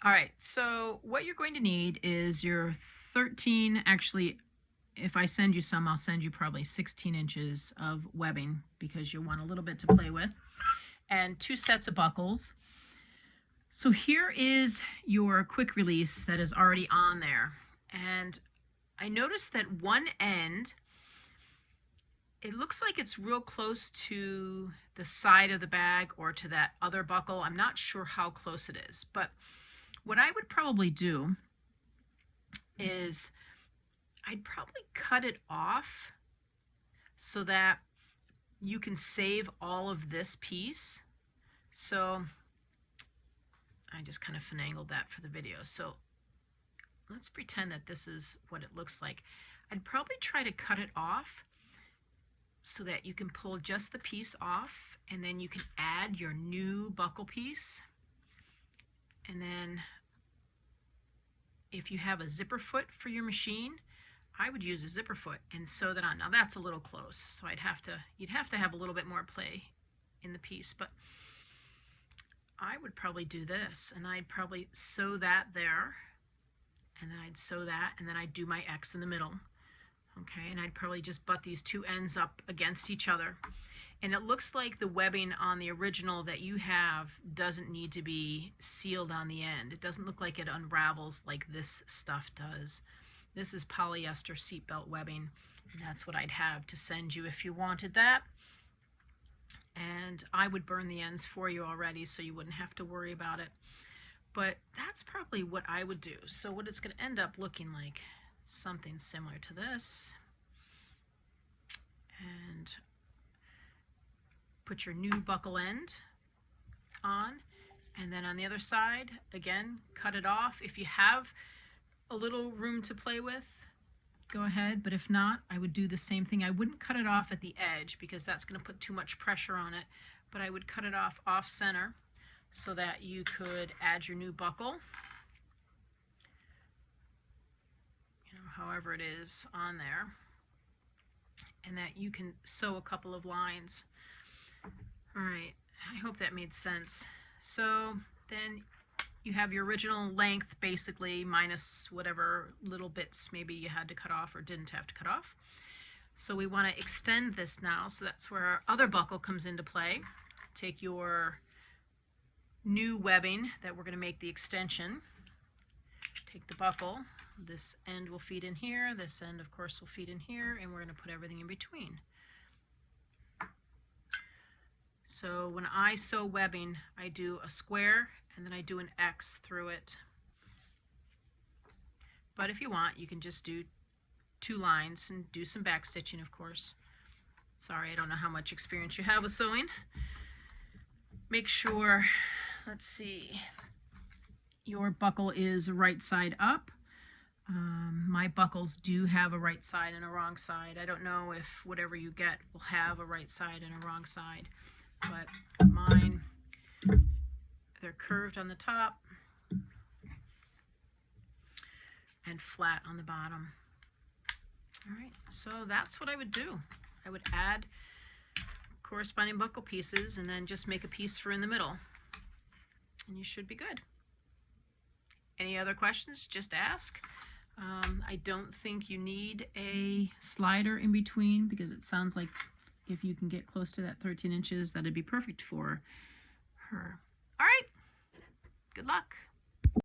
All right, so what you're going to need is your 13, actually, if I send you some, I'll send you probably 16 inches of webbing because you'll want a little bit to play with, and 2 sets of buckles. So here is your quick release that is already on there. And I noticed that one end, it looks like it's real close to the side of the bag or to that other buckle. I'm not sure how close it is, but what I would probably do is I'd probably cut it off so that you can save all of this piece. So I just kind of finagled that for the video. So let's pretend that this is what it looks like. I'd probably try to cut it off so that you can pull just the piece off, and then you can add your new buckle piece. And then if you have a zipper foot for your machine, I would use a zipper foot and sew that on. Now that's a little close, so you'd have to have a little bit more play in the piece, but I would probably do this, and I'd probably sew that there, and then I'd sew that, and then I'd do my X in the middle. Okay, and I'd probably just butt these 2 ends up against each other. And it looks like the webbing on the original that you have doesn't need to be sealed on the end. It doesn't look like it unravels like this stuff does. This is polyester seatbelt webbing, and that's what I'd have to send you if you wanted that. And I would burn the ends for you already so you wouldn't have to worry about it. But that's probably what I would do. So what it's going to end up looking like, something similar to this. And put your new buckle end on, and then on the other side, again, cut it off. If you have a little room to play with, go ahead, but if not, I would do the same thing. I wouldn't cut it off at the edge because that's going to put too much pressure on it, but I would cut it off center so that you could add your new buckle, however it is on there, and that you can sew a couple of lines. All right, I hope that made sense. So then you have your original length basically minus whatever little bits maybe you had to cut off or didn't have to cut off. So we want to extend this now, so that's where our other buckle comes into play. Take your new webbing that we're going to make the extension. Take the buckle. This end will feed in here. This end, of course, will feed in here, and we're going to put everything in between. So when I sew webbing, I do a square and then I do an X through it. But if you want, you can just do 2 lines and do some back stitching, of course. Sorry, I don't know how much experience you have with sewing. Make sure, let's see, your buckle is right side up. My buckles do have a right side and a wrong side. I don't know if whatever you get will have a right side and a wrong side, but mine, they're curved on the top and flat on the bottom. All right, so that's what I would do. I would add corresponding buckle pieces and then just make a piece for in the middle, and you should be good. Any other questions, just ask. I don't think you need a slider in between because it sounds like if you can get close to that 13 inches, that'd be perfect for her. All right, good luck.